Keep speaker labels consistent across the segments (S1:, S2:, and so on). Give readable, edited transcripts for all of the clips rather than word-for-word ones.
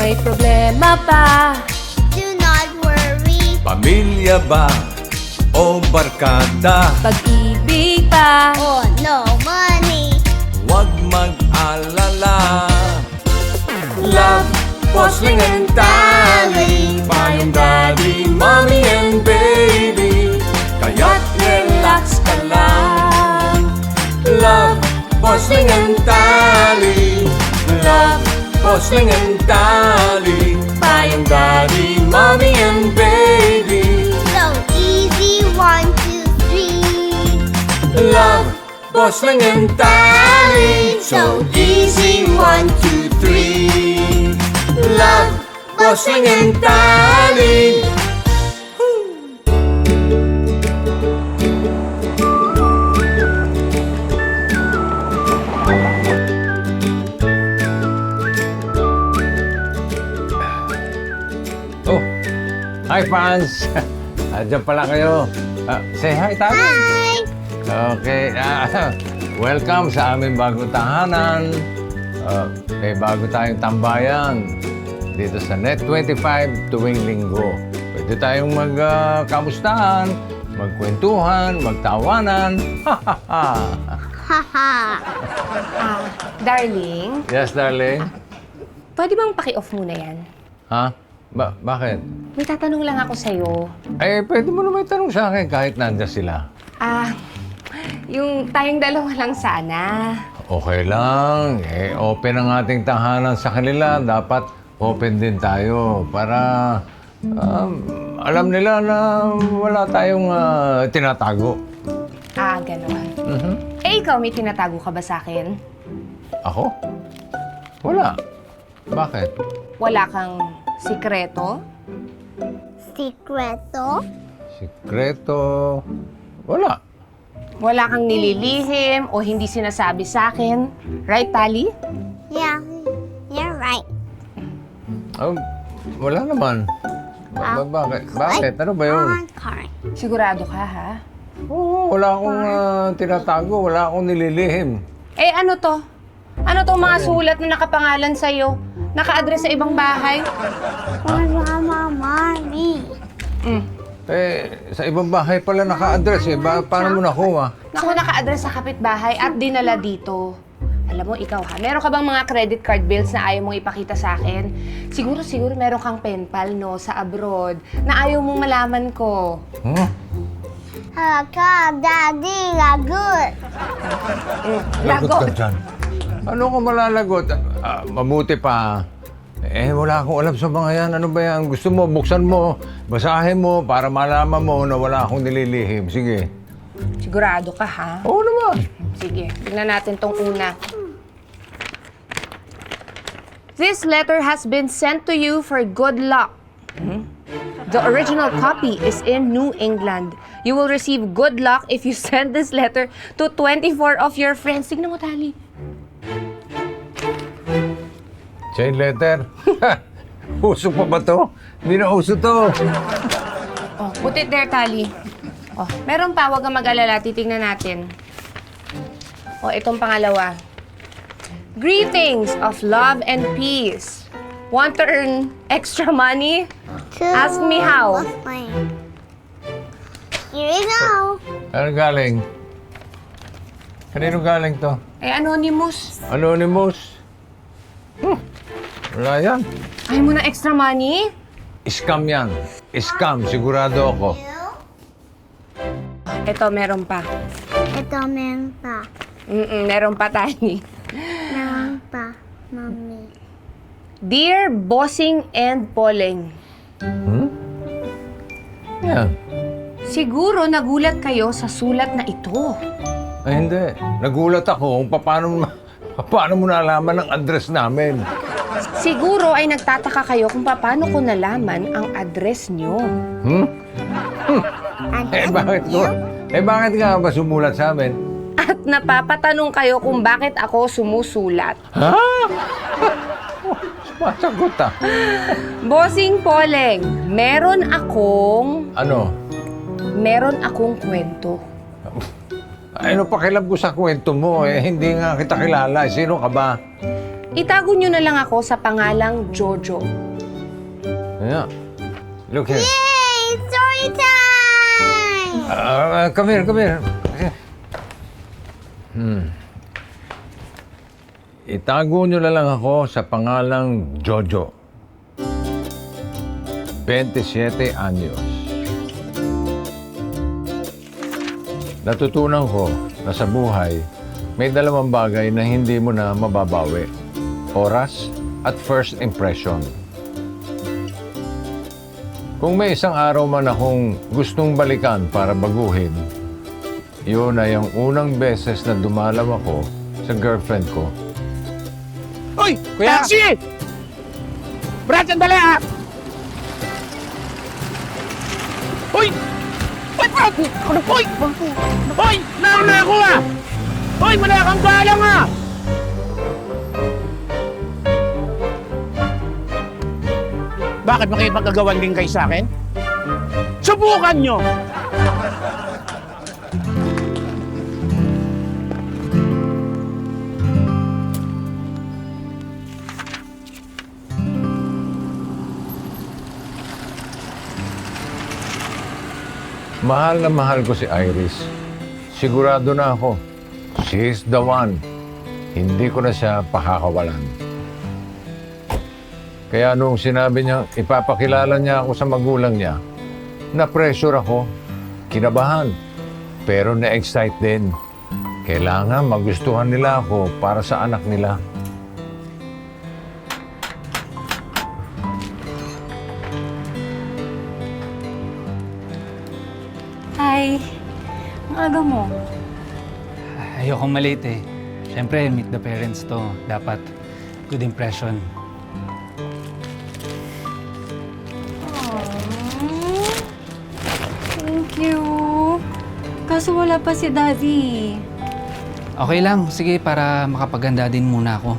S1: may problema ba?
S2: Do not worry.
S3: Pamilya ba o barkada?
S1: Pag-ibig ba?
S2: Oh, no money.
S3: Huwag mag-alala. Love, Bossling and Tally, Payong Daddy, Mommy and Baby, kaya't relax ka lang. Love, Bossling and Tally, Love, Bossling and Tally, Payong Daddy, Mommy and Baby,
S2: So easy, 1, 2, 3.
S3: Love, Bossling and Tally, so easy, 1, 2, 3. Love, Bossling and Tally. Oh, hi fans! Diyan pala kayo. Say hi, Tami.
S2: Hi.
S3: Okay, welcome sa aming bagong tahanan. May bago tayong tambayan dito sa Net25 tuwing linggo. Pwede tayong magkamustahan, magkwentuhan, magtawanan.
S2: Haha.
S1: Darling,
S3: Yes, darling.
S1: pwede bang paki-off muna yan?
S3: Ha? Bakit?
S1: May tatanong lang ako sa'yo.
S3: Eh, pwede mo naman itanong sa akin kahit nandiyan sila.
S1: Yung tayong dalawa lang sana.
S3: Okay lang. Open ang ating tahanan sa kanila. Dapat open din tayo para alam nila na wala tayong tinatago.
S1: Ganon.
S3: Mhm.
S1: Ikaw, may tinatago ka ba sa akin?
S3: Ako? Wala. Bakit?
S1: Wala kang sikreto?
S2: Secreto?
S3: Sikreto? Wala.
S1: Wala kang nililihim o hindi sinasabi sa akin? Right, Tali?
S2: Yeah, you're right.
S3: Wala naman. Bakit? Bakit? Ano ba yun?
S2: Correct.
S1: Sigurado ka, ha?
S3: Oo, wala akong tinatago. Wala akong nililihim.
S1: Eh, ano to? Ano tong mga sulat na nakapangalan sa'yo? Naka-address sa ibang bahay?
S2: Mama, mommy.
S3: Sa ibang bahay pala naka-address eh. Paano mo nakuha?
S1: Naku, naka-address sa kapitbahay at dinala dito. Alam mo, ikaw ha, meron ka bang mga credit card bills na ayaw mong ipakita sa akin? Siguro meron kang pen pal, no, sa abroad, na ayaw mong malaman ko.
S3: Huh?
S2: Daddy, lagot.
S3: Lagot ka dyan. Ano ko malalagot? Mabuti pa. Wala akong alam sa mga yan. Ano ba yan? Gusto mo, buksan mo, basahin mo para malaman mo na wala akong nililihim. Sige.
S1: Sigurado ka, ha?
S3: Oo naman.
S1: Sige, tingnan natin tong una. This letter has been sent to you for good luck. The original copy is in New England. You will receive good luck if you send this letter to 24 of your friends. Tignan mo, Tali.
S3: Chain letter. Uso pa ba to? Hindi na uso to.
S1: Oh, put it there, Tali. Oh, meron pa, huwag kang mag-alala. Titignan natin. Oh, itong pangalawa. Greetings of love and peace. Want to earn extra money? Ask me how.
S2: Here we go.
S3: Ano galing? Kanino galing to?
S1: Eh, anonymous.
S3: Anonymous? Wala yan.
S1: Ayaw mo na extra money?
S3: Scam yan. Scam, sigurado ako.
S1: Ito, meron pa.
S2: Ito, meron pa.
S1: Meron pa, Tani.
S2: Meron pa, mommy.
S1: Dear Bossing and Poleng,
S3: Yan.
S1: siguro nagulat kayo sa sulat na ito.
S3: Ay, hindi. Nagulat ako kung paano mo nalaman ang address namin.
S1: Siguro ay nagtataka kayo kung paano ko nalaman ang address nyo.
S3: Bakit nga ba sumulat sa amin?
S1: At napapatanong kayo kung bakit ako sumusulat.
S3: Ha? Masagot ah.
S1: Bossing Poleng, meron akong kwento.
S3: Ano pakialam ko sa kwento mo? Hindi nga kita kilala. Sino ka ba?
S1: itago nyo na lang ako sa pangalang Jojo.
S3: Yeah. Look here.
S2: Yay! Story time!
S3: Come here, come here. Itago nyo na lang ako sa pangalang Jojo. 27 anyos. Natutunan ko na sa buhay, may dalawang bagay na hindi mo na mababawi. Oras at first impression. Kung may isang araw man akong gustong balikan para baguhin, yun ay ang unang beses na dumalaw ako sa girlfriend ko.
S4: Uy!
S3: Kuya!
S4: Taxi! Brad, sandali ah! Uy! Uy, Brad! Uy! Uy! Nauna ako ah! Uy, wala kang galang ah! Bakit makipagkagawan din kayo sa akin? Subukan nyo!
S3: Mahal na mahal ko si Iris. Sigurado na ako. She is the one. Hindi ko na siya pakakawalan. Kaya nung sinabi niya, ipapakilala niya ako sa magulang niya, na-pressure ako, kinabahan, pero na-excite din. Kailangan magustuhan nila ako para sa anak nila.
S5: Hi. Ang aga mo.
S6: Ayokong malate eh. Siyempre, meet the parents to. Dapat good impression.
S5: Thank you. Kaso wala pa si Daddy.
S6: Okay lang. Sige, para makapaganda din muna ako.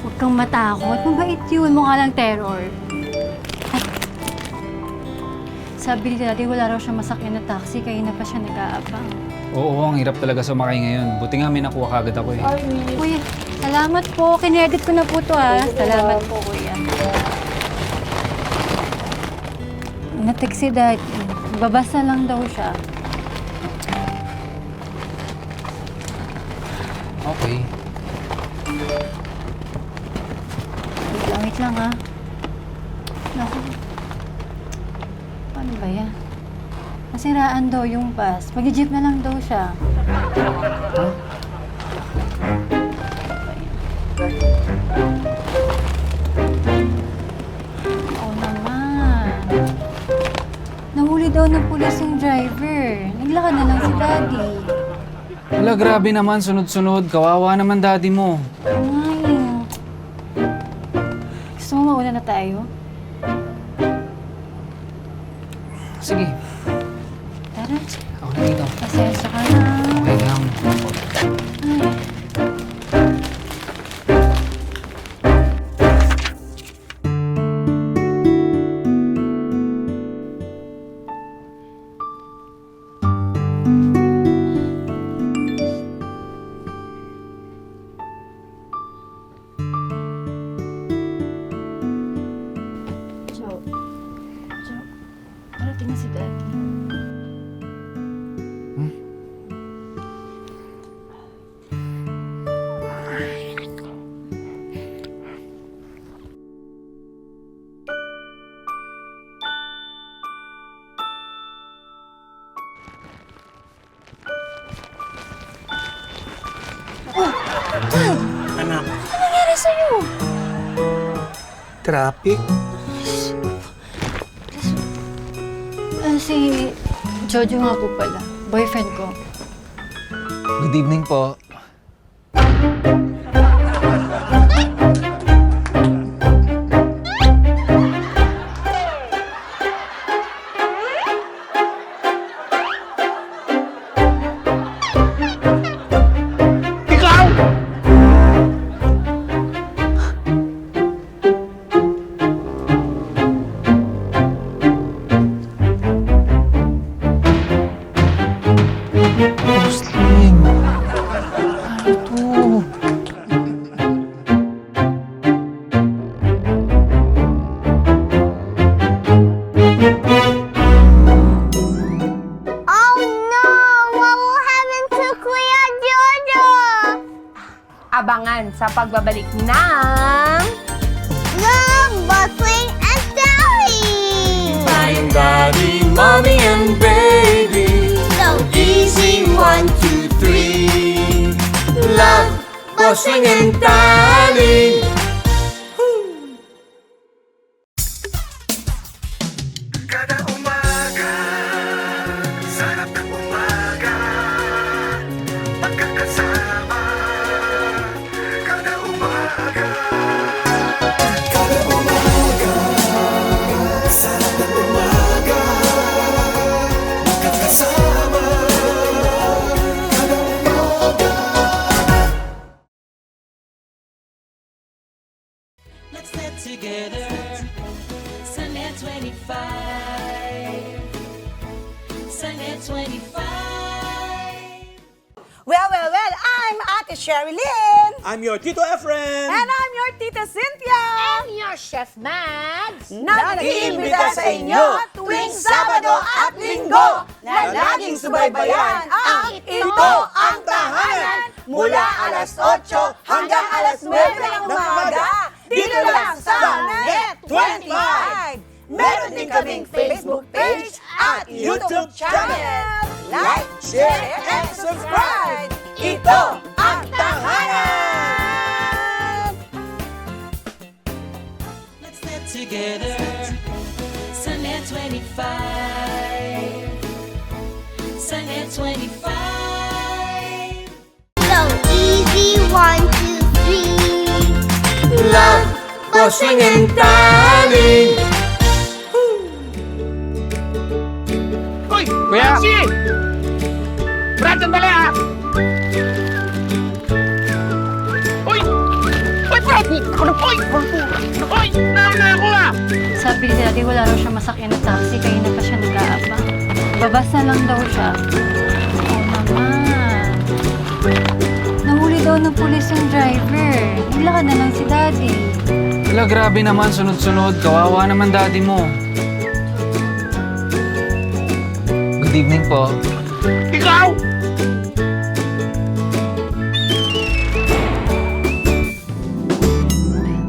S5: Huwag kang matakot. Mabait yun. Mukha lang terror. Ay. Sabi ni Daddy, wala raw siya masakyan na taxi. Kaya na pa siya nag-aabang.
S6: Oo, ang hirap talaga sumakay ngayon. Buti nga may nakuha kagad ako eh.
S5: Kuya, salamat po. Kinedit ko na po to ah. Salamat po, Kuya. Natext si Daddy. Babasa lang daw siya.
S6: Okay.
S5: Wait lang ah. Naku. Paano ba yan? Nasiraan daw yung bus. Mag-jeep na lang daw siya. Oo naman. Nahuli daw ng pulis yung driver. Naglakad na lang si Daddy.
S6: Wala, grabe naman. Sunod-sunod. Kawawa naman daddy mo.
S5: Ay. Gusto mo mauna na tayo?
S6: Sige.
S5: Tara.
S6: Ako na dito.
S5: Pasensya ka na.
S6: Okay lang.
S5: Ay. Joe. Joe. Parating na si Daddy.
S4: Anak,
S5: Ano nangyari sa'yo?
S4: traffic?
S5: Si Jojo nga po pala. Boyfriend ko.
S6: Good evening po.
S4: Ikaw!
S6: Muslim.
S1: abangan sa pagbabalik ng...
S2: Love, Bossling, and Daddy!
S3: I'm Daddy, Mommy, and Baby.
S2: So
S3: Easy, 1, 2, 3. Love, Bossing, and Daddy.
S7: Kada umaga, sarap ng umaga, magkakasama. Kada umaga, kada umaga, sarap ng umaga, magkakasama. Kada umaga.
S8: Let's get together. Sunday 25. Sunday 25.
S9: Well, I'm Ate Sherry Lynn.
S7: I'm your Tito Efren.
S9: And I'm your Tita Cynthia.
S1: And your Chef Mads!
S9: Nag-iimbita sa inyo tuwing Sabado at Linggo na laging subaybayan ang Ito ang Tahanan mula alas 8 hanggang alas 9 ng umaga dito lang sa Net 25. Meron din kaming Facebook page at YouTube channel. Like, share, and subscribe. Ito ang Tahanan!
S8: Let's get together. Sunday 25. Sunday 25.
S2: So easy, 1, 2, 3.
S3: Love, Bossing, and Daddy.
S4: Uy! Kuya! Si! Brad, sandali ah! Uy! Uy, Brad! Ako na po! Uy! Nauna ako ah!
S5: Sabi ni Daddy, wala raw siya masakyan na taxi, kaya na pa siya nag-aabang. Babas na lang daw siya. Oo naman. Nahuli daw ng pulis yung driver. Naglakad na lang si Daddy.
S6: Wala, grabe naman, sunod-sunod. Kawawa naman daddy mo. Good evening po.
S4: Ikaw!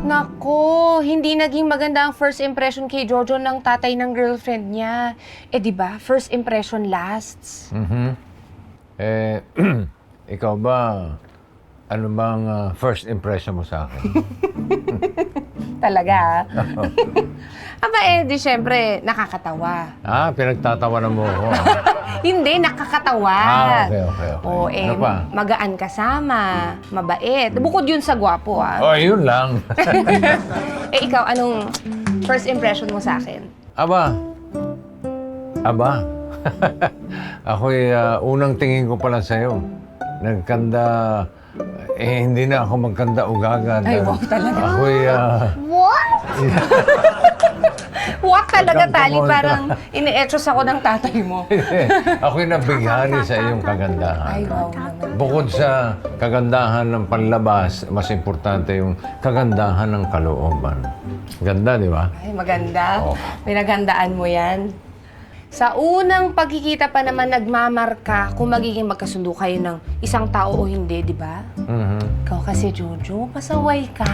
S1: Nako, hindi naging maganda ang first impression kay Jojo ng tatay ng girlfriend niya. Eh di ba, first impression lasts.
S3: Eh, ikaw ba, ano bang first impression mo sa akin?
S1: Talaga. Aba eh, di syempre, nakakatawa.
S3: Pinagtatawanan mo ako.
S1: Hindi, nakakatawa.
S3: Okay.
S1: O eh,
S3: Ano pa?
S1: magaan kasama, mabait. Bukod yun sa gwapo ah.
S3: Oh, yun lang.
S1: Eh ikaw, anong first impression mo sa akin?
S3: Aba. Ako'y unang tingin ko pala sa'yo. Nagkanda, hindi na ako magkanda ugaga.
S1: Ay, wow talaga.
S3: Ako'y,
S2: What?
S1: Wak talaga,
S3: Ikaw,
S1: Tali.
S3: come on,
S1: Parang ini-etros ako ng tatay mo.
S3: ako'y nabighani sa iyong kagandahan.
S1: Ay, wow naman.
S3: Bukod sa kagandahan ng panlabas, mas importante yung kagandahan ng kalooban. Ganda, di ba?
S1: Ay, maganda.
S3: Oh.
S1: Pinaghandaan mo yan. Sa unang pagkikita pa naman nagmamarka kung magiging magkasundo kayo ng isang tao o hindi, di ba? Ikaw kasi, Jojo, pasaway ka.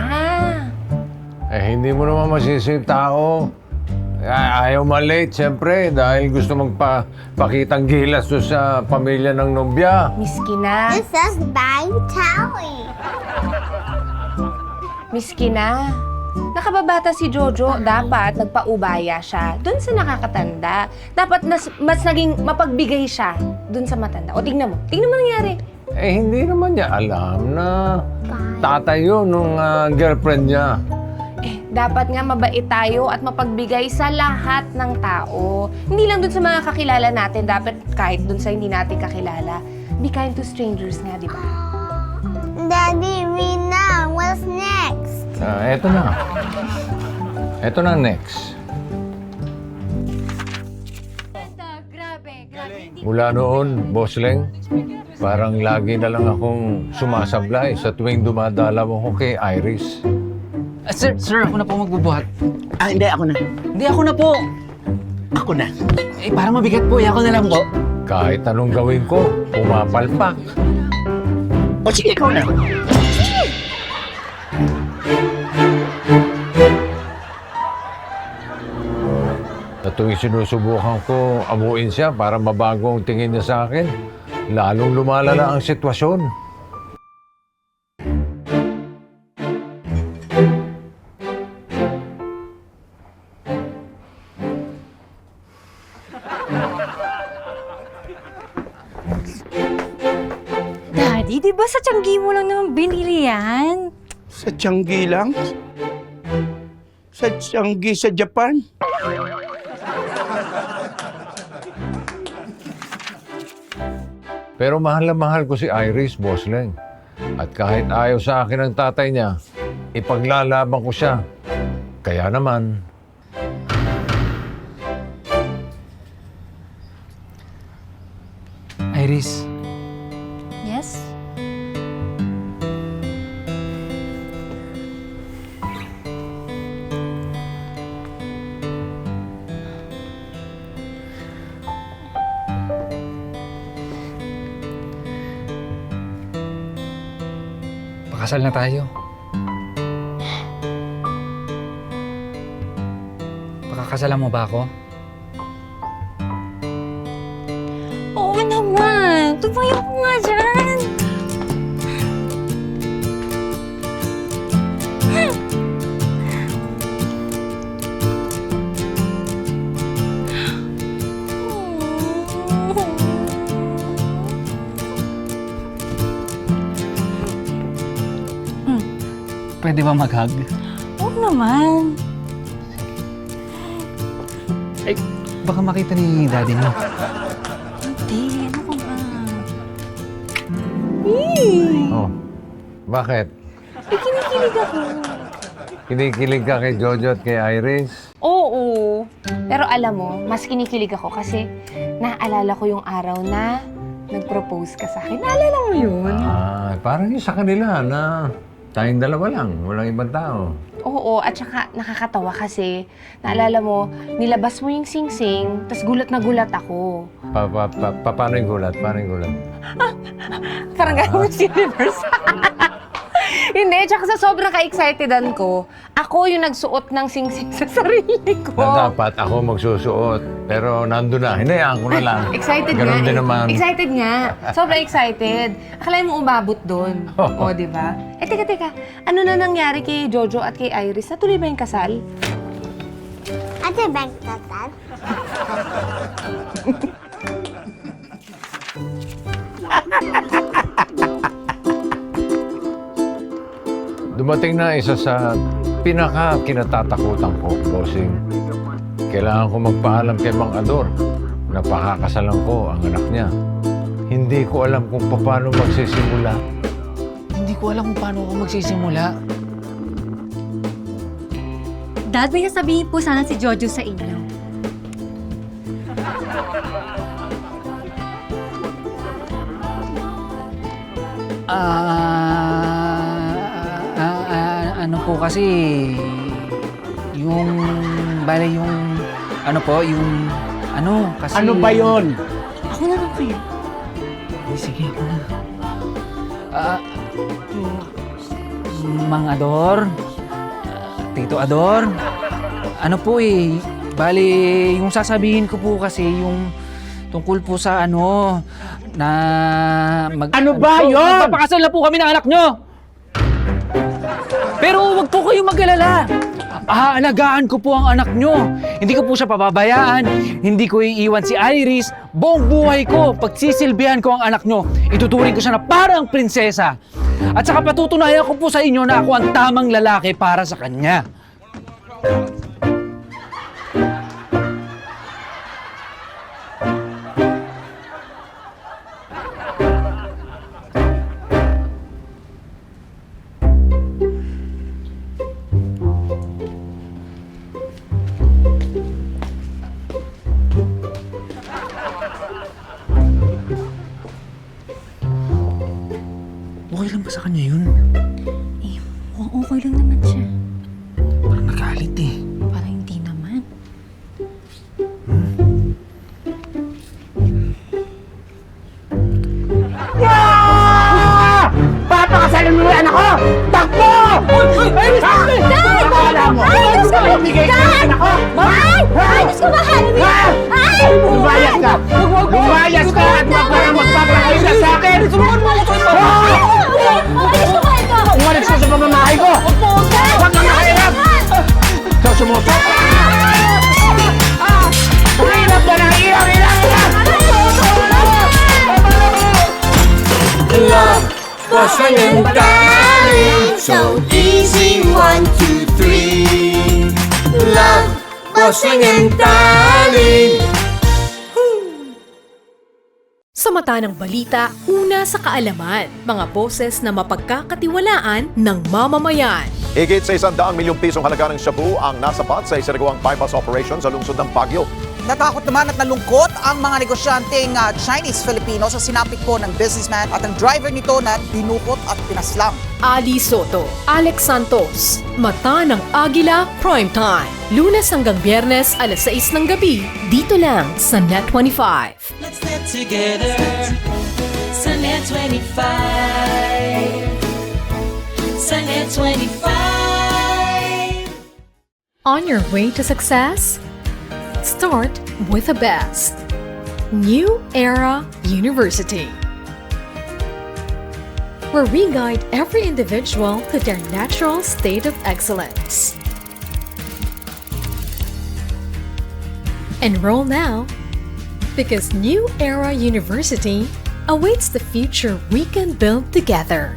S3: Hindi mo naman masisi yung tao. Ayaw malate, siyempre, dahil gusto magpakitang gilas doon sa pamilya ng nobya.
S1: Miski na.
S2: This is Bang Tally.
S1: Miski na. Nakababata si Jojo, dapat nagpaubaya siya dun sa nakakatanda. Dapat mas naging mapagbigay siya dun sa matanda. O tingnan mo nangyari.
S3: Hindi naman niya alam na tatay yun nung girlfriend niya.
S1: Dapat nga mabait tayo at mapagbigay sa lahat ng tao. Hindi lang dun sa mga kakilala natin, dapat kahit dun sa hindi natin kakilala. Be kind to strangers nga, di ba?
S2: Daddy, read now. What's next?
S3: Eto na. Eto na next.
S5: Grabe.
S3: Mula noon, Boss Leng, parang lagi na lang akong sumasablay sa tuwing dumadalaw ako kay Iris.
S6: Sir, ako na po magbubuhat.
S7: Hindi, ako na.
S6: Hindi, ako na po.
S7: Ako na.
S6: Parang mabigat po. Ako na lang po.
S3: Kahit anong gawin ko, pumapalpak.
S7: O sige, ikaw na.
S3: tuwing sinusubukan ko amuin siya para mabago ang tingin niya sa akin, lalong lumalala ang sitwasyon.
S5: Daddy, di ba sa tiyanggi mo lang naman binili yan?
S7: Sa Tianggi lang? Sa Tianggi sa Japan?
S3: Pero mahal na mahal ko si Iris, Boss Leng. At kahit ayaw sa akin ng tatay niya, ipaglalaban ko siya. Kaya naman,
S6: Iris,
S5: Yes?
S6: pakasal na tayo. Pakakasalan mo ba ako?
S5: Oo naman! Tumayo ko nga dyan!
S6: Pwede ba mag-hug?
S5: Oo naman!
S6: Ay, baka makita ni daddy mo.
S5: Hindi, ano ka ba?
S3: oh, bakit?
S5: Eh, kinikilig ako.
S3: Kinikilig ka kay Jojo at kay Iris?
S1: Oo. Pero alam mo, mas kinikilig ako kasi naalala ko yung araw na nag-propose ka sa akin. Naalala mo yun?
S3: Ah, parang yung sa kanila na tayong dalawa lang, walang ibang tao.
S1: Oo, at saka nakakatawa kasi naalala mo, nilabas mo yung sing-sing, tas gulat na gulat ako.
S3: Paano yung gulat? Paano yung gulat?
S1: Parang gano'n si Universe. Hindi, tsaka sa sobrang ka-excitedan ko, ako yung nagsuot ng sing-sing sa sarili ko.
S3: Na dapat ako magsusuot, pero nandun na, hinayaan ko na lang.
S1: Excited
S3: Ganun
S1: nga.
S3: din naman.
S1: Excited nga. Sobrang excited. Akalain mo umabot doon.
S3: Oo.
S1: O, di ba? Eh, teka. Ano na nangyari kay Jojo at kay Iris? Natuloy ba yung kasal?
S2: Ate Bank Tatal.
S3: Dumating na isa sa pinaka-kinatatakutan ko, bossing. Kailangan ko magpaalam kay Mang Ador na pakakasalan ko ang anak niya. Hindi ko alam kung paano magsisimula.
S6: Hindi ko alam kung paano ako magsisimula.
S5: Dad, may sasabihin po sana si Jojo sa inyo.
S6: Ano po kasi, yung, bale yung, ano po, yung, ano, kasi...
S7: Ano ba yon?
S5: Ako na lang kaya.
S6: Ay, sige, ako na. Mang Ador, Tito Ador, ano po bale, yung sasabihin ko po kasi, yung tungkol po sa ano, na...
S7: Ano ba yun?
S6: Magpapakasal na po kami ng anak nyo! Pero wag po kayong mag-alala. Aalagaan ko po ang anak nyo. Hindi ko po siya pababayaan. Hindi ko iiwan si Iris. Buong buhay ko, pagsisilbihan ko ang anak nyo, ituturing ko siya na parang prinsesa. At saka patutunayan ko po sa inyo na ako ang tamang lalaki para sa kanya. Okay lang ba sa kanya yun?
S5: Eh, okay lang naman siya.
S6: Parang nagalit eh.
S5: Parang hindi naman.
S7: Papakasalan mo yung anak ko! Takbo! Ay! Dad! Dad!
S2: Ay!
S7: Bigay ko yung anak ko!
S2: Ay! Mas kumakain mo! Ay!
S7: Lumayas ka! Lumayas ka at wag ka nang magpapakain ka sa akin!
S9: Subukan mo ako ito!
S2: Umalis kumain ka!
S7: Umalis ka sa pamamahay ko! Huwag kang nakahirap! Ikaw sumuso! Hirap ka na! Hirap!
S9: Love was ringing, darling, so easy, 1, 2, 3. Love was ringing, darling.
S10: Sa mata ng balita, una sa kaalaman, mga boses na mapagkakatiwalaan ng mamamayan.
S11: Higit sa 100 milyong pisong halaga ng shabu ang nasapat sa isinagawang bypass operation sa lungsod ng Baguio.
S9: Natakot naman at nalungkot ang mga negosyanteng Chinese-Filipino sa sinapit po ng businessman at ang driver nito na dinukot at pinaslang.
S10: Ali Soto, Alex Santos, Mata ng Agila Primetime. Lunes hanggang Biyernes, alas 6 ng gabi, dito lang sa Net25.
S8: Let's get together. Sunnet 25. Sunnet 25.
S10: On your way to success? Start with the best. New Era University, where we guide every individual to their natural state of excellence. Enroll now, because New Era University awaits the future we can build together.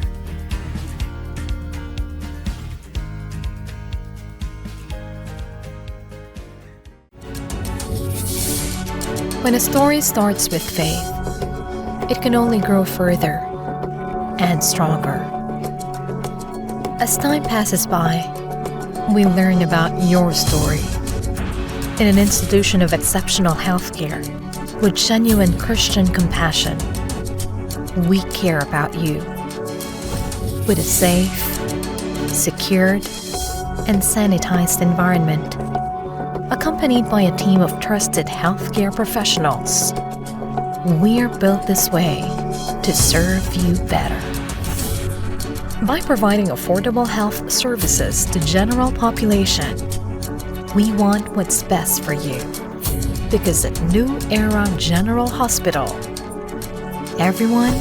S10: When a story starts with faith, it can only grow further and stronger. As time passes by, we learn about your story. In an institution of exceptional healthcare, with genuine Christian compassion, we care about you. With a safe, secured, and sanitized environment, accompanied by a team of trusted healthcare professionals, we're built this way to serve you better. By providing affordable health services to general population, we want what's best for you. Because at New Era General Hospital, everyone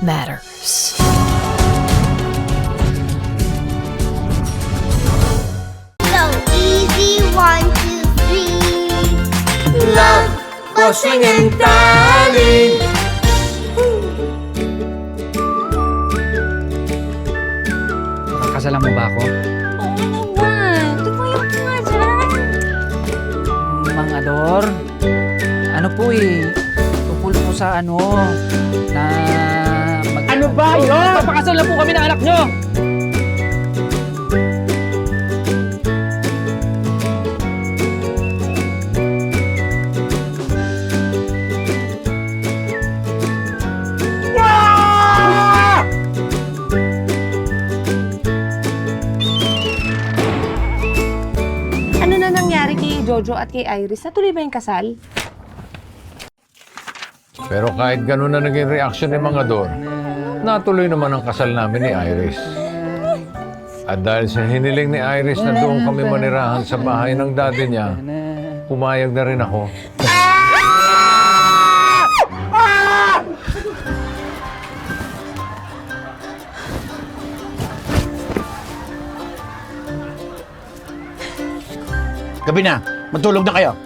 S10: matters.
S2: So easy, 1, 2, 3.
S9: Love was ringing, darling.
S6: Kakasalan mo ba ako?
S5: Oo naman. Tumayo ka nga dyan.
S6: Mang Ador, ano po tungkol po sa na
S7: Ano ba yun?
S6: Papakasal na po kami ng anak nyo!
S1: Ano na nangyari kay Jojo at kay Iris? Natuloy ba yung kasal?
S3: Pero kahit gano'n na naging reaction ni Mang Ador, natuloy naman ang kasal namin ni Iris. At dahil sa hiniling ni Iris na doon kami manirahan sa bahay ng daddy niya, pumayag na rin ako.
S7: Gabi na. Matulog na kayo.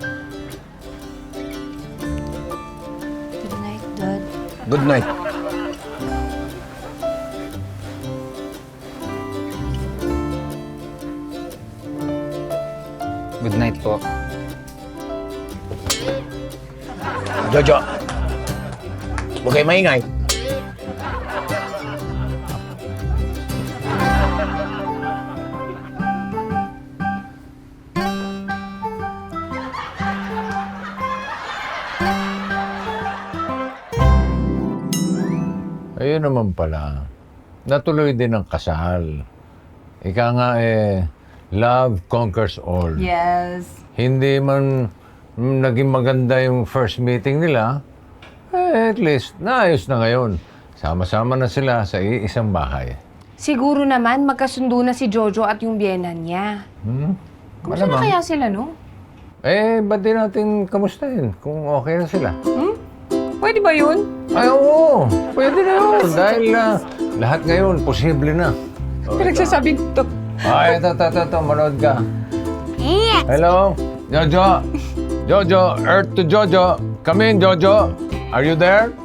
S5: Good night, Dad.
S7: Good night.
S6: Good night po.
S7: Jojo, huwag kayo maingay.
S3: Ayun naman pala, natuloy din ang kasal. Ika nga love conquers all.
S1: Yes.
S3: Hindi man naging maganda yung first meeting nila, at least naayos na ngayon. Sama-sama na sila sa iisang bahay.
S1: Siguro naman magkasundo na si Jojo at yung biyenan niya. Kumusta na
S3: Malamang.
S1: kaya sila, no?
S3: ba't di natin kamustahin kung okay na sila?
S1: Pwede ba yun?
S3: Ay, oo. Pwede na yun. Dahil lahat ngayon, posible na.
S1: Pinagsasabi to.
S3: Ay, ito. Manood ka. Hello? Jojo? Jojo, Earth to Jojo. Come in, Jojo. Are you there?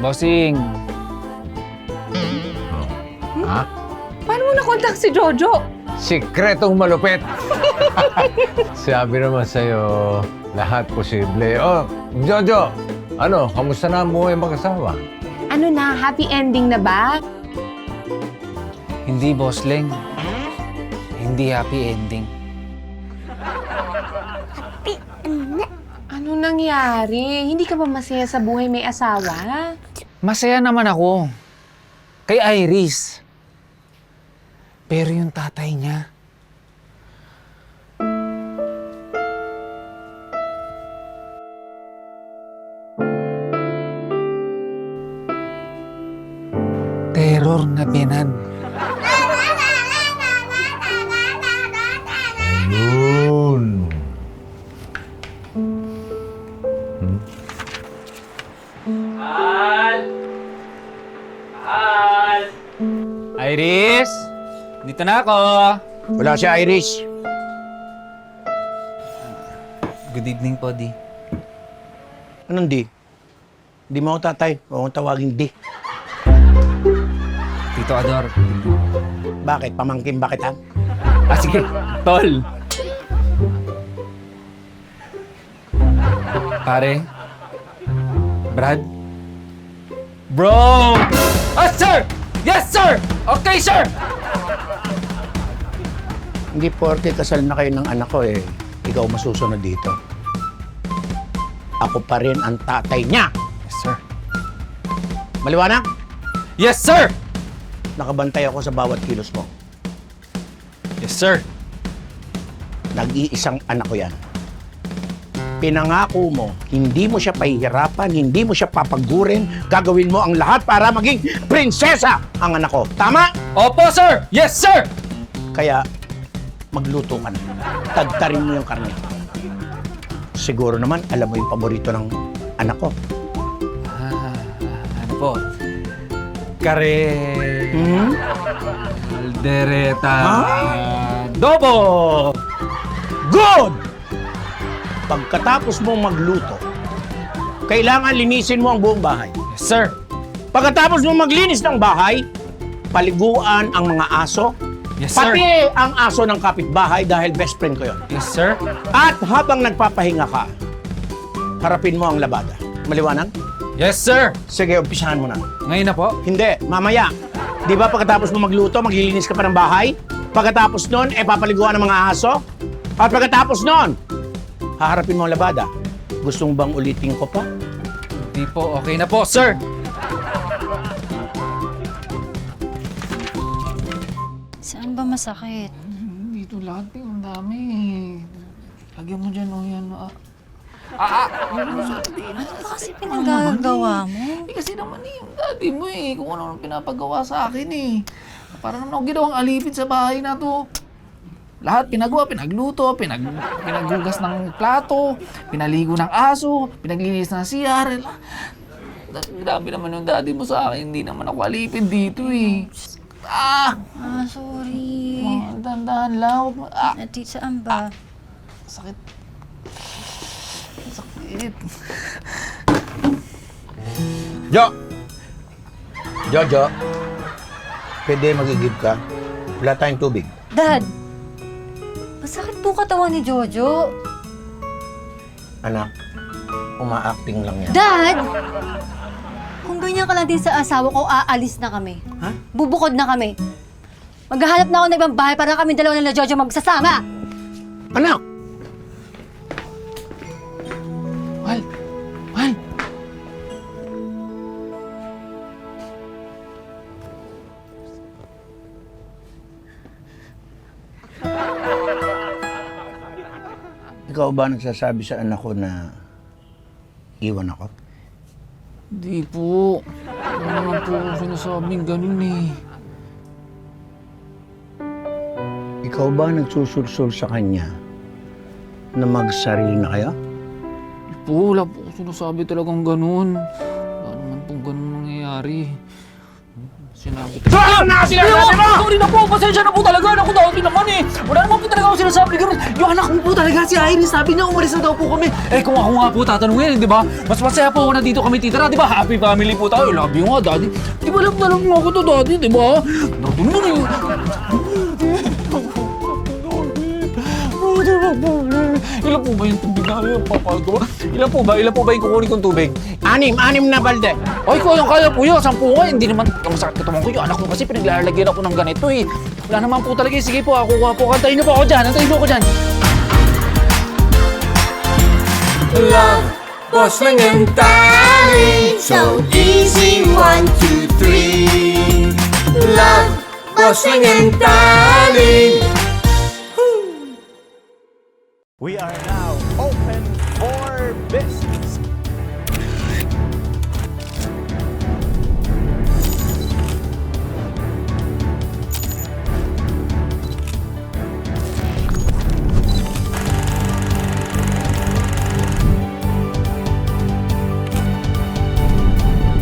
S6: Bossing,
S3: Ha?
S1: Paano mo na-contact si Jojo?
S3: Sikretong malupit. Sabi naman sa'yo, lahat posible. Oh, Jojo, kamusta na ang buhay mag-asawa?
S1: Ano na, happy ending na ba?
S6: hindi Boss Leng. Hindi happy ending.
S1: Ano nangyari? Hindi ka ba masaya sa buhay may asawa?
S6: Masaya naman ako. Kay Iris. Pero yung tatay niya, terror na binan.
S3: Ayun.
S6: Iris! Dito na ako!
S7: Wala si Iris.
S6: Good evening po, Di.
S7: Anong di? Di mo ako tatay. Huwag akong tawagin di.
S6: Tito Ador.
S7: Bakit? Pamangkin ba kita?
S6: Sige, tol. Pare. Brad. Bro! Ah, sir! Yes, sir! Okay, sir!
S7: Hindi porke kasal na kayo ng anak ko ikaw masusunod dito. Ako pa rin ang tatay niya.
S6: Yes, sir.
S7: Maliwanag?
S6: Yes, sir!
S7: Nakabantay ako sa bawat kilos mo.
S6: Yes, sir.
S7: Nag-iisang anak ko yan. Pinangako mo, hindi mo siya pahihirapan, hindi mo siya papagurin, gagawin mo ang lahat para maging prinsesa ang anak ko. Tama?
S6: Opo, sir! Yes, sir!
S7: Kaya, magluto ka na. Tagtarin mo yung karne. Siguro naman, alam mo yung paborito ng anak ko.
S6: Ano po? Kare... Caldereta... Dobo!
S7: Good! Pagkatapos mong magluto, kailangan linisin mo ang buong bahay.
S6: Yes, sir.
S7: Pagkatapos mong maglinis ng bahay, paliguan ang mga aso,
S6: Yes, sir.
S7: pati ang aso ng kapitbahay dahil best friend ko yon.
S6: Yes, sir.
S7: At habang nagpapahinga ka, harapin mo ang labada. Maliwanag?
S6: Yes, sir.
S7: Sige, umpisahan mo na.
S6: Ngayon na po?
S7: Hindi, mamaya. Di ba pagkatapos mo magluto, maglilinis ka pa ng bahay? Pagkatapos nun, papaliguan ng mga aso? At pagkatapos nun, haharapin mo ang labada. Gusto mo bang ulitin ko pa?
S6: Hindi po. Okay na po, sir.
S5: Saan ba masakit?
S6: Dito lahat eh. Ang dami. Lagyan mo dyan o yan.
S5: Ano ba kasi pinagagawa mo?
S6: Kasi naman yung daddy mo kung ano pinapagawa sa akin Para naman ako ginawang alipin sa bahay na to. Lahat pinagawa, pinagluto, pinaghugas ng plato, pinaligo ng aso, pinaglinis ng CR. Dami naman yung daddy mo sa akin. Hindi naman ako alipin dito
S5: Sorry.
S6: Dandahan lang.
S5: Ati, saan ba?
S6: Sakit. Sakit.
S7: Jojo, pwede magigib ka? Wala tayong tubig.
S5: Dad! Masakit po katawan ni Jojo.
S7: Anak, uma-acting lang yan.
S5: Dad! Kung ganyan ka lang din sa asawa ko, aalis na kami.
S7: Ha?
S5: Bubukod na kami. Maghahanap na ako ng ibang bahay para kami dalawa nila Jojo magsasama.
S7: Anak!
S6: Mahal! Mahal!
S7: Ikaw ba nagsasabi sa anak ko na iwan ako?
S6: Di po. Ano naman po ako sinasabing ganun
S7: Ikaw ba nagsusulsul sa kanya na magsarili na kayo?
S6: Po, wala po ako sinasabi talagang ganun. Wala naman pong ganun nangyayari. Sinabi ko.
S7: Na sinasabi mo!
S6: Sorry na po, pasensya na po talaga. Naku, dahil naman eh. Wala naman po talaga ako sinasabi ganun. Yung anak mo po talaga, si Iris, sabi niya umalis na daw po kami. Eh kung ako nga po tatanungin, di ba? Mas masaya po ako na dito kami titira, di ba? Happy family po tayo. Love you nga, daddy. Di ba alam mo ako to, daddy, di ba? Daddy naman eh. Ilan po ba yung tubig namin? Ilan po ba yung kukunin kong tubig?
S7: Anim na balde.
S6: Ay, kaya po yun. 10 nga. Hindi naman masakit katawan ko. Yung anak mo kasi pinaglalagyan ako ng ganito eh. Wala naman po talaga. Sige po, ako po. Antayin niyo po ako dyan.
S2: Love, Bossling and Darling. So easy, 1, 2, 3. Love, Bossling and Darling.
S11: We are now open for business.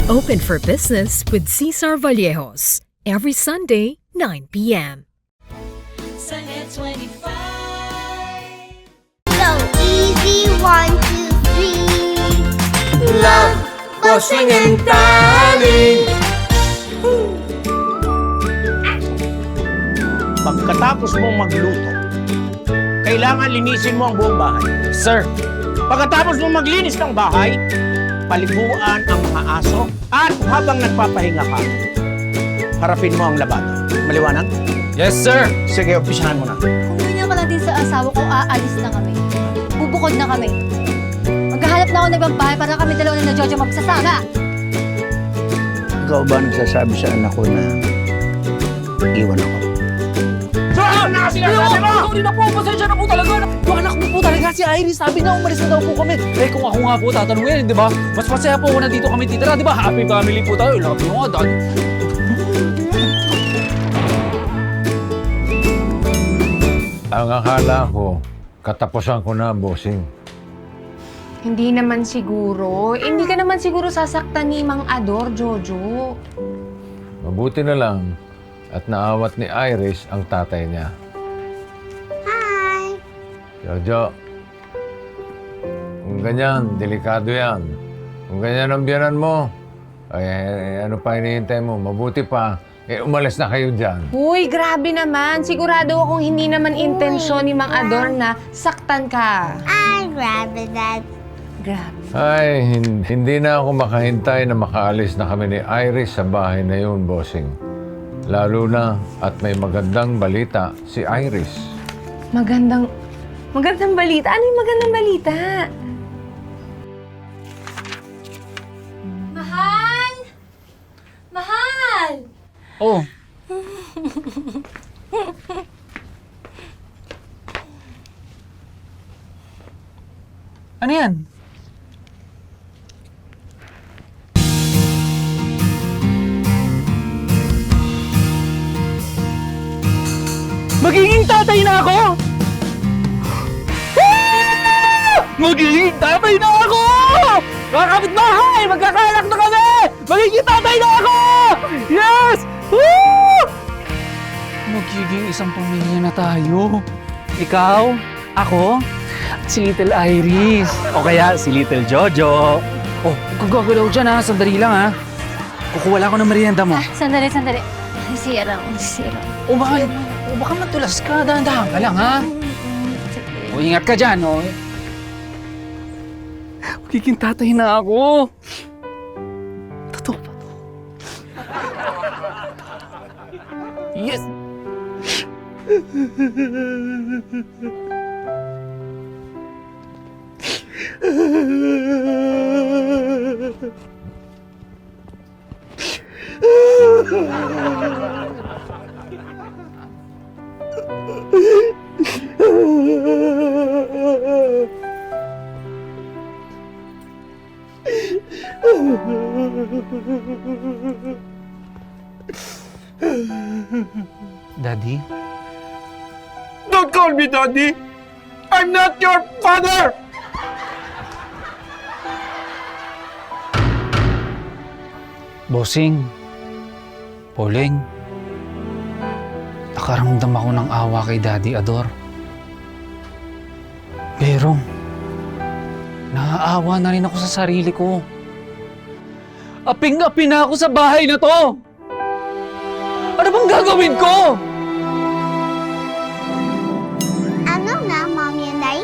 S10: Open for Business with Cesar Vallejos. Every Sunday, 9 p.m.
S8: Sunnet 25.
S2: So easy, 1, 2, 3. Love, Bossling and Darling.
S7: Pagkatapos mong magluto, kailangan linisin mo ang buong bahay.
S6: Sir.
S7: Pagkatapos mong maglinis ng bahay, paliguan ang mga aso at habang nagpapahinga ka, harapin mo ang labada. Maliwanag?
S6: Yes, sir.
S7: Sige, umpisahan mo na.
S5: Kung ganyan ka lang din sa asawa ko, aalis na kami. Bubukod na kami. Maghahanap na ako ng ibang bahay para kami dalawa na Jojo magsasama.
S7: Ikaw ba nagsasabi sa anak ko na iwan ako?
S6: Sorry na po, pasensya na po talaga. Yung anak mo po talaga, si Iris, sabi niya umalis na daw po kami. Eh kung ako nga po tatanungin, di ba? Mas masaya po ako na dito kami titira, di ba? Happy family po tayo. Love you nga, daddy.
S3: Ang akala ko, katapusan ko na, bossing.
S1: Hindi naman siguro. Hindi ka naman siguro sasaktan ni Mang Ador, Jojo.
S3: Mabuti na lang at naawat ni Iris ang tatay niya.
S2: Hi.
S3: Jojo, kung ganyan, delikado yan. Kung ganyan ang biyanan mo, ay ano pa hinihintay mo? Mabuti pa, umalis na kayo dyan.
S1: Uy, grabe naman. Sigurado akong hindi naman intensyon ni Mang Ador na saktan ka.
S2: I'd rather that.
S1: Grabe.
S3: Ay, hindi na ako makahintay na makaalis na kami ni Iris sa bahay na yun, bossing. Lalo na at may magandang balita si Iris.
S1: Magandang balita? Ano yung magandang balita?
S5: Mahal! Mahal!
S6: Oh. Ano yan? Magiging tatay na ako! Magiging tatay na ako! Mga kapitbahay! Magkakaanak na kami! Magiging tatay na ako! Yes! Woo! Magiging isang pamilya na tayo. Ikaw, ako, at si Little Iris. O kaya si Little Jojo. Oh, gagalaw dyan ha. Sandali lang ha. Kukuha lang ako ng merienda mo.
S5: Sandali. Sisira ako.
S6: O baka matulas ka. Dahan-dahan ka lang ha. O ingat ka dyan. O. Magiging tatay na ako. Totoo ba to? Yes!
S7: Daddy?
S4: Don't call me Daddy! I'm not your father!
S6: Bossing, Pauling, nakaramdam ako ng awa kay Daddy Ador. Pero, naaawa na rin ako sa sarili ko. Aping-api na ako sa bahay na to! Ano bang gagawin ko?
S12: Ano na, Mommy and Daddy?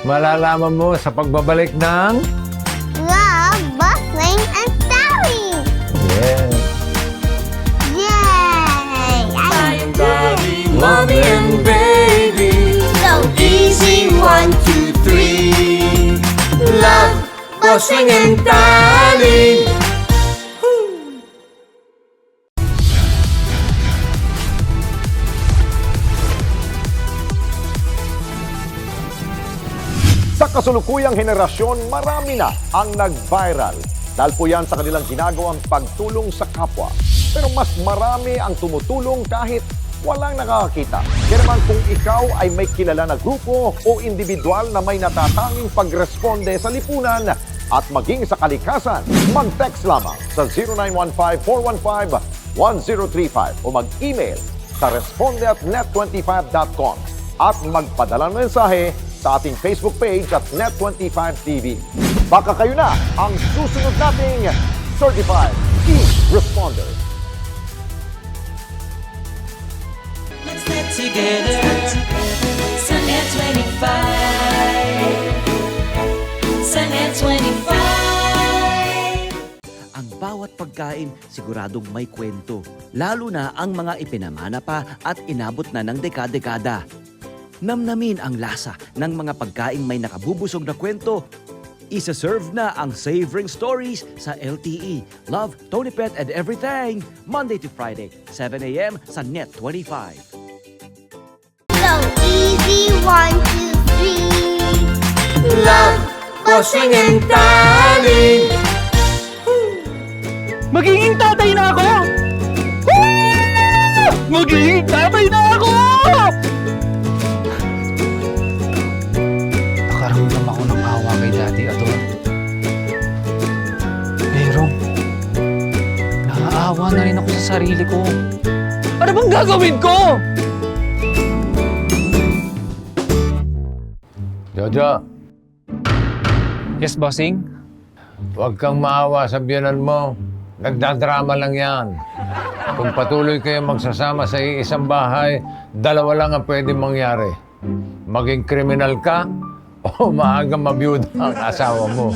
S3: Malalaman mo sa pagbabalik ng...
S12: Love, Bustling, and Starring!
S3: Yeah.
S12: Yay!
S2: Mommy and baby,
S12: So
S2: easy 1, 2, 3. Love, bossing and darling.
S11: Sa kasulukuyang henerasyon, marami na ang nag-viral. Dahil po yan sa kanilang ginagawang pagtulong sa kapwa. Pero mas marami ang tumutulong kahit walang nakakakita. Kaya naman kung ikaw ay may kilala na grupo o individual na may natatanging pagresponde sa lipunan at maging sa kalikasan, mag-text lamang sa 0915-415-1035 o mag-email sa responde@net25.com at magpadala ng mensahe sa ating Facebook page at Net25TV. Baka kayo na ang susunod nating Certified E-Responder.
S8: Let's get together. Sa Net 25. Sa Net 25.
S13: Ang bawat pagkain siguradong may kwento, lalo na ang mga ipinamana pa at inabot na ng dekada-dekada. Namnamin ang lasa ng mga pagkaing may nakabubusog na kwento. Isa-serve na ang Savoring Stories sa LTE. Love, Tony Pet, and Everything. Monday to Friday, 7 a.m. sa Net 25.
S12: So easy 1, 2, 3.
S2: Love, bossing and darling.
S6: Magiging tatay na ako! Magiging tatay na ako! Nakaramdam ako ng awa kay Daddy Ador. Pero, naaawa na rin ako sa sarili ko. Ano bang gagawin ko?
S3: Jojo,
S6: Yes, bossing?
S3: huwag kang maawa sa biyanan mo. Nagdadrama lang yan. Kung patuloy kayo magsasama sa iisang bahay, dalawa lang ang pwede mangyari. Maging kriminal ka o maagang mabiyuda ang asawa mo.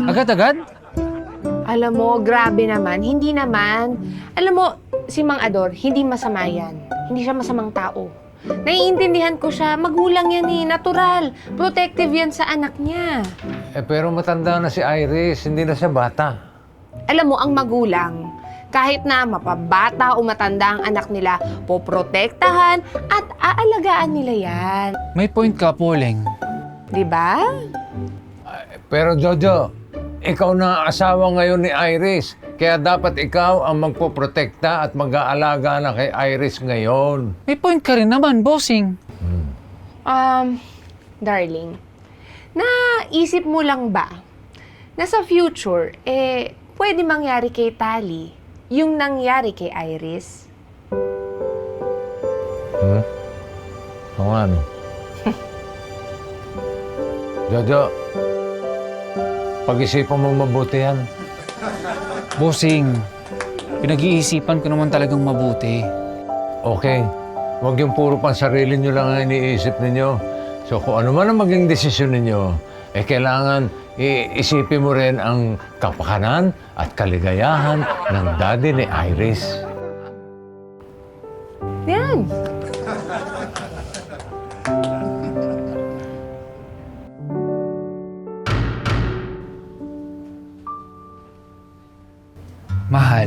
S6: Agad-agad?
S1: Alam mo, grabe naman. Hindi naman. Alam mo, si Mang Ador, hindi masama yan. Hindi siya masamang tao. Naiintindihan ko siya. Magulang yan eh. Natural. Protective yan sa anak niya.
S3: Pero matanda na si Iris, hindi na siya bata.
S1: Alam mo, ang magulang, kahit na mapabata o matanda ang anak nila, poprotektahan at aalagaan nila yan.
S6: May point ka, Pauling.
S1: Di ba?
S3: Pero Jojo, ikaw na ang asawa ngayon ni Iris. Kaya dapat ikaw ang magpoprotekta at mag-aalaga na kay Iris ngayon.
S6: May point ka rin naman, bossing.
S1: Darling, naisip mo lang ba na sa future, pwede mangyari kay Tali yung nangyari kay Iris?
S3: Oo nga, no? Jojo, pag-isipan mo mabuti yan.
S6: Bossing, pinag-iisipan ko naman talagang mabuti.
S3: Okay, huwag yung puro pang sarili nyo lang ang iniisip ninyo. So kung ano man ang maging desisyon ninyo, kailangan iisipin mo rin ang kapakanan at kaligayahan ng daddy ni Iris.
S1: Yan.
S6: Mahal,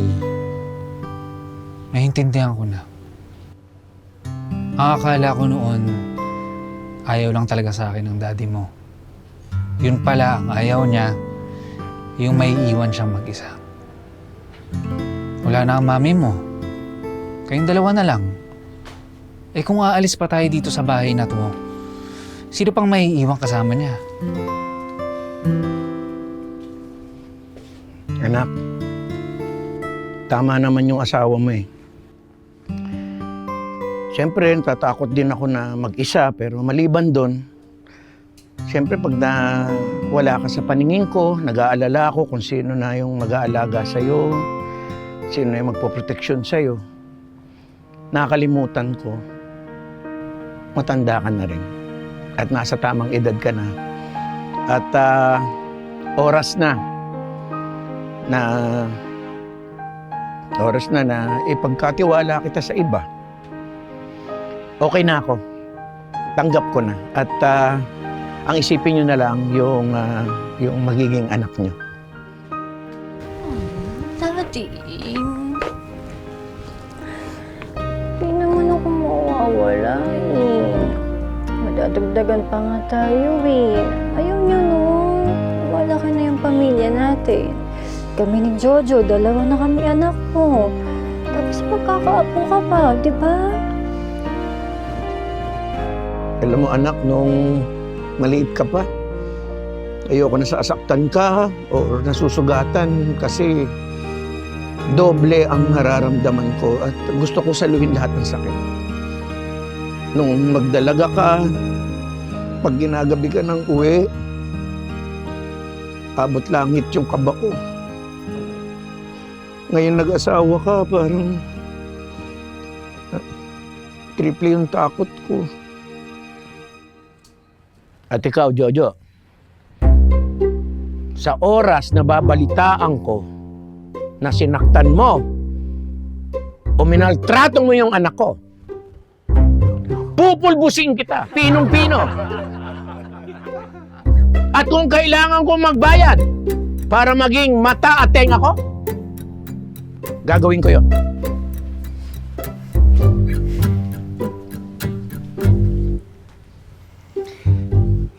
S6: naiintindihan ko na. Ang akala ko noon, ayaw lang talaga sa akin ng daddy mo. Yun pala, ang ayaw niya, yung may iwan siyang mag-isa. Wala na ang mami mo. Kayong dalawa na lang. Eh kung aalis pa tayo dito sa bahay na to, sino pang maiiwan kasama niya?
S7: Anak, tama naman yung asawa mo eh. Siyempre, natatakot din ako na mag-isa, pero maliban doon, siyempre pag wala ka sa paningin ko, nag-aalala ako kung sino na yung mag-aalaga sa'yo, sino na yung magpoproteksyon sa'yo. Nakakalimutan ko, matanda ka na rin. At nasa tamang edad ka na. At oras na ipagkatiwala kita sa iba. Okay na ako. Tanggap ko na. At ang isipin nyo na lang yung magiging anak nyo.
S5: Daddy, hindi naman ako mawawala eh. Madadagdagan pa nga tayo eh. Ayaw niyo nun. Malaki na yung pamilya natin. Kami ni Jojo, 2 na kami anak mo. Tapos magkakaapo ka pa, di ba?
S7: Alam mo anak, nung maliit ka pa, ayoko na sasaktan ka o nasusugatan kasi doble ang nararamdaman ko at gusto ko saluhin lahat ng sakit. Nung magdalaga ka, pag ginagabi ka ng uwi, abot langit yung kaba ko. Ngayon nag-asawa ka, parang triple yung takot ko. At ikaw, Jojo, sa oras na babalitaan ko na sinaktan mo o minaltrato mo yung anak ko, pupulbusin kita, pinong-pino. At kung kailangan kong magbayad para maging mata at tenga ko, gagawin ko yun.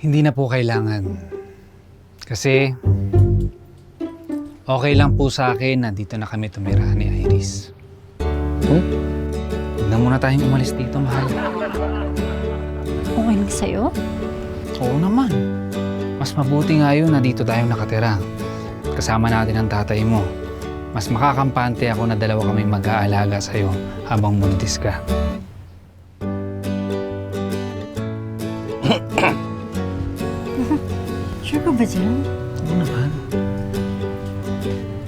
S6: Hindi na po kailangan. Kasi okay lang po sa akin na dito na kami tumira ni Iris. Huwag na muna tayong umalis dito, mahal.
S5: Okay lang sa'yo?
S6: Oo naman. Mas mabuti nga yun na dito tayong nakatira. Kasama natin ang tatay mo. Mas makakampante ako na 2 kami mag-aalaga sa'yo habang buntis ka.
S5: Sure ka ba dyan?
S6: Oo naman.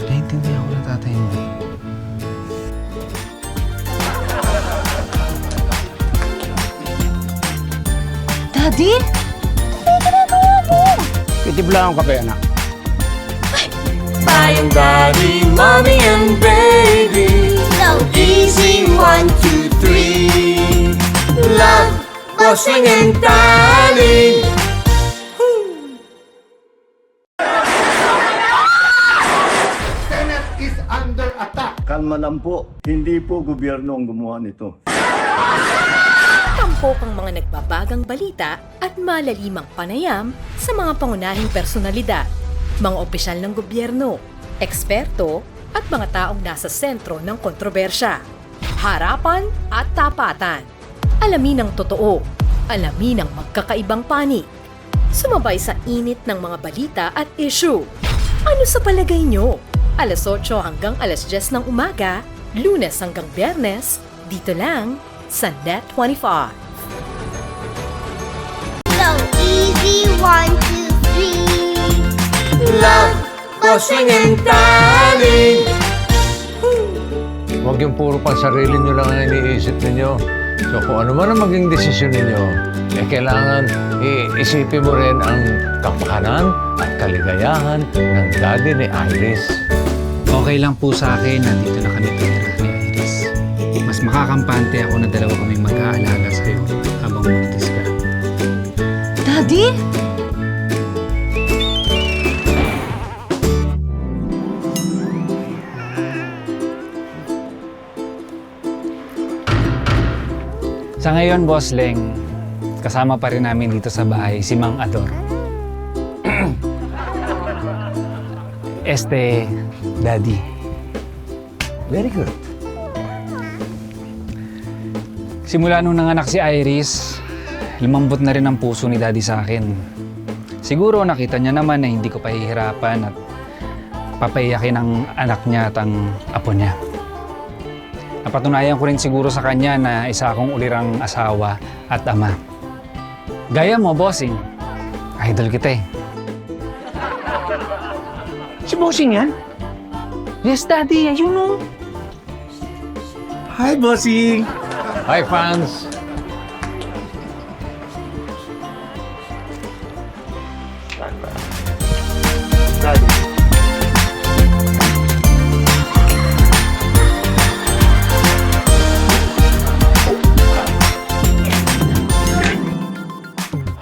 S6: Naintindihan ko na tatay mo.
S5: Daddy? Ano yung ginagawa mo?
S7: Titiblaan ka pa, anak.
S2: Buying daddy, mommy and baby.
S12: So
S2: Easy 1, 2, 3. Love, bossing and darling.
S11: Senate is under attack. Kalma lang po. Hindi po gobyerno ang gumawa nito.
S14: Tampok ang mga nagbabagang balita at malalimang panayam sa mga pangunahing personalidad, mga opisyal ng gobyerno, eksperto at mga taong nasa sentro ng kontrobersya. Harapan at tapatan. Alamin ang totoo. Alamin ang magkakaibang panig. Sumabay sa init ng mga balita at issue. Ano sa palagay nyo? 8:00 hanggang 10:00 ng umaga, Lunes hanggang Biyernes, dito lang sa Net25.
S12: So easy, 1, 2, 3.
S2: Love, bossing and darling.
S3: Huwag yung puro pang sarili nyo lang ang iniisip ninyo. So kung ano man ang maging desisyon ninyo, kailangan iisipin mo rin ang kapakanan at kaligayahan ng daddy ni Iris.
S6: Okay lang po sa akin na dito na kami tumira ni Iris. Mas makakampante ako na 2 kami mag-aalaga sa'yo habang buntis ka.
S5: Daddy?
S6: Sa ngayon, Boss Leng, kasama pa rin namin dito sa bahay si Mang Ador. Daddy.
S7: Very good.
S6: Simula nung nanganak si Iris, lumambot na rin ang puso ni Daddy sa akin. Siguro nakita niya naman na hindi ko pahihirapan at papaiyakin ang anak niya at ang apo niya. Napatunayan ko rin siguro sa kanya na isa akong ulirang asawa at ama. Gaya mo, bossing. Idol kita eh.
S4: Si Bossing yan? Yes, Daddy. Ayun o. Hi, Bossing.
S3: Hi, fans!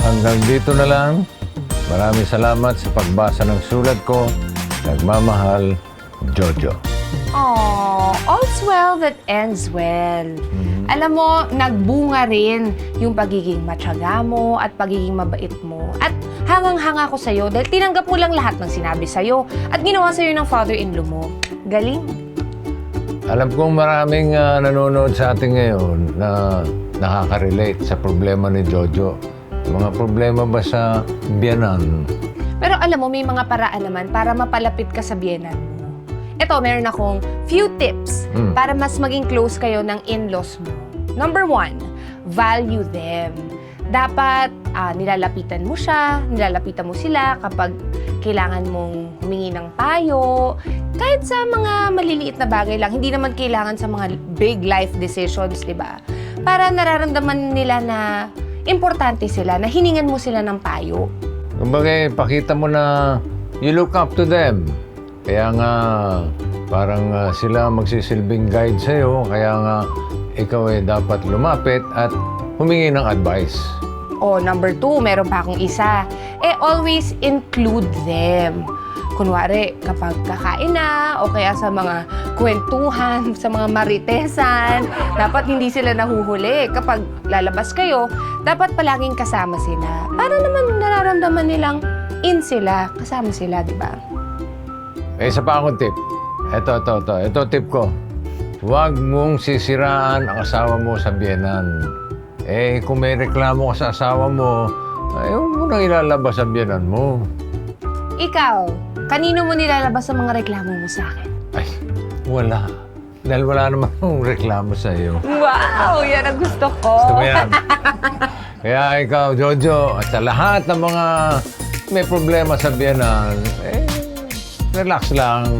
S3: Hanggang dito na lang. Maraming salamat sa pagbasa ng sulat ko. Nagmamahal, Jojo.
S1: Aww, all's well that ends well. Alam mo, nagbunga rin yung pagiging matyaga mo at pagiging mabait mo. At hangang-hanga ko sa'yo dahil tinanggap mo lang lahat ng sinabi sa'yo at ginawa sa'yo ng father-in-law mo. Galing.
S3: Alam kong maraming nanonood sa atin ngayon na nakaka-relate sa problema ni Jojo. Mga problema ba sa biyanan?
S1: Pero alam mo, may mga paraan naman para mapalapit ka sa biyenan mo. Ito, meron akong few tips para mas maging close kayo ng in-laws mo. Number 1, value them. Dapat nilalapitan mo siya, nilalapitan mo sila kapag kailangan mong humingi ng payo. Kahit sa mga maliliit na bagay lang, hindi naman kailangan sa mga big life decisions, di ba? Para nararamdaman nila na importante sila, na hiningan mo sila ng payo.
S3: Kumbaga, pakita mo na you look up to them. Kaya nga, parang sila magsisilbing guide sa'yo. Kaya nga, ikaw dapat lumapit at humingi ng advice.
S1: Number 2, meron pa akong isa. Always include them. Kunwari, kapag kakain na, o kaya sa mga kwentuhan, sa mga maritesan, dapat hindi sila nahuhuli. Kapag lalabas kayo, dapat palaging kasama sila. Para naman nararamdaman nilang in sila, kasama sila, di ba?
S3: Isa pa akong tip. Ito tip ko. Huwag mong sisiraan ang asawa mo sa biyenan. Kung may reklamo ka sa asawa mo, huwag mo nang ilalabas sa biyenan mo.
S1: Ikaw, kanino mo nilalabas ang mga reklamo mo sa akin?
S3: Ay, wala. Dahil wala naman akong reklamo sa iyo.
S1: Wow! Yan ang gusto ko.
S3: Gusto mo yan? Kaya ikaw, Jojo, at sa lahat ng mga may problema sa biyenan, relax lang.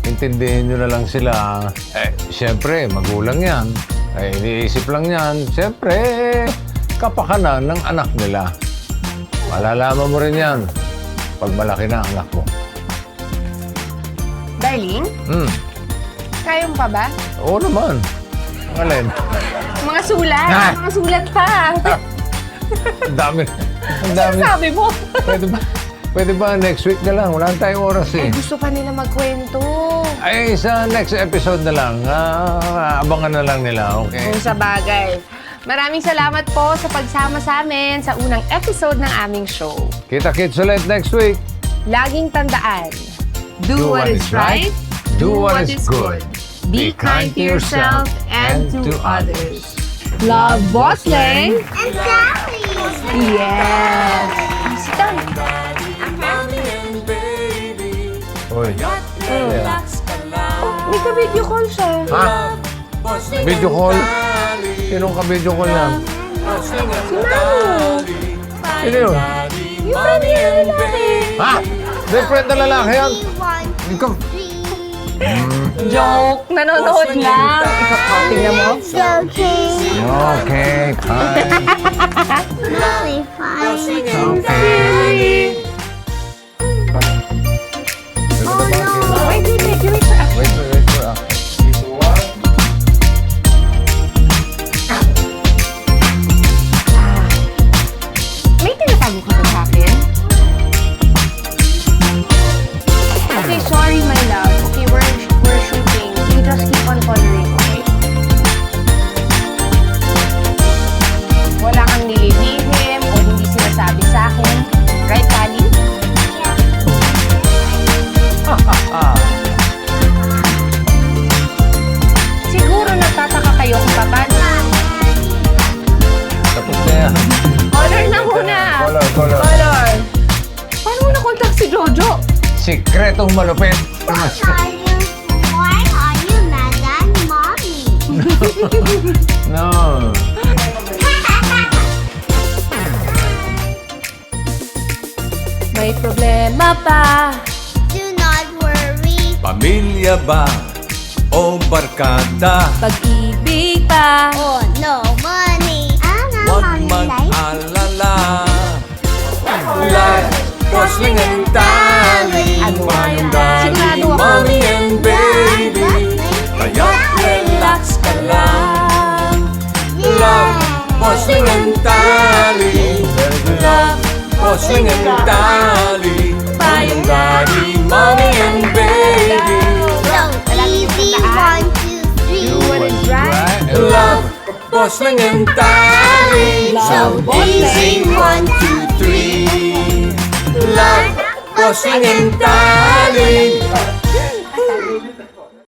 S3: Intindihin nyo na lang sila. Siyempre, magulang yan. Iniisip lang yan. Siyempre, kapakanan ng anak nila. Malalaman mo rin yan pag malaki na ang anak mo.
S1: Darling? Kaya mo pa ba?
S3: Oo naman. Ang alin?
S1: Mga sulat. Mga sulat pa.
S3: Ang dami. Ang dami.
S1: Sabi mo.
S3: Pwede ba next week na lang? Wala tayong oras eh.
S1: Gusto pa nila magkwento.
S3: Sa next episode na lang. Abangan na lang nila, okay?
S1: Kung sa bagay. Maraming salamat po sa pagsama sa amin sa unang episode ng aming show.
S3: Kita-kits ulit next week.
S1: Laging tandaan, do what is right, do what is good. Be kind to yourself and to others. Love, Boss Leng
S12: And Sally!
S1: Yes! Sit down.
S3: Uy.
S1: May ka-video call siya.
S3: Ha? Video call? Sinong ka-video call na?
S1: Si Manu.
S3: Sino yun?
S1: Yung friend niya na lalaki.
S3: Ha? May friend na lalaki yan? Ikaw.
S1: Joke. Nanonood lang. Ikaw, tingnan mo.
S12: It's okay.
S3: Okay, fine.
S12: Really fine.
S3: Okay.
S12: Oh no!
S1: Wait for us.
S3: Wait for us.
S1: May tinatago ka ba sa akin? Okay, sorry my love. Okay, we're shooting. You just keep on coloring, okay? Wala kang nililihim o hindi sinasabi sa akin. Right, Kali? Siguro nagtataka kayo kung paano. Color. Paano mo na-contact si Jojo?
S3: Sikretong malupit.
S12: What are you for? Are you mad at mommy?
S3: No.
S1: May problema pa.
S12: Do not worry.
S3: Pamilya ba o barkada?
S1: Pag-ibig pa.
S12: Oh no, money.
S3: Huwag mag-alala. Love, Gosling and Tally. Mayong daddy, mommy and baby. Kaya relax ka lang. Love, Gosling and Tally. Love, Gosling and Tally. Mayong daddy, mommy and baby.
S12: So easy, 1, 2, 3.
S3: Love, Gosling and Tally. So easy, 1, 2, 3. Love, Gosling and Tally.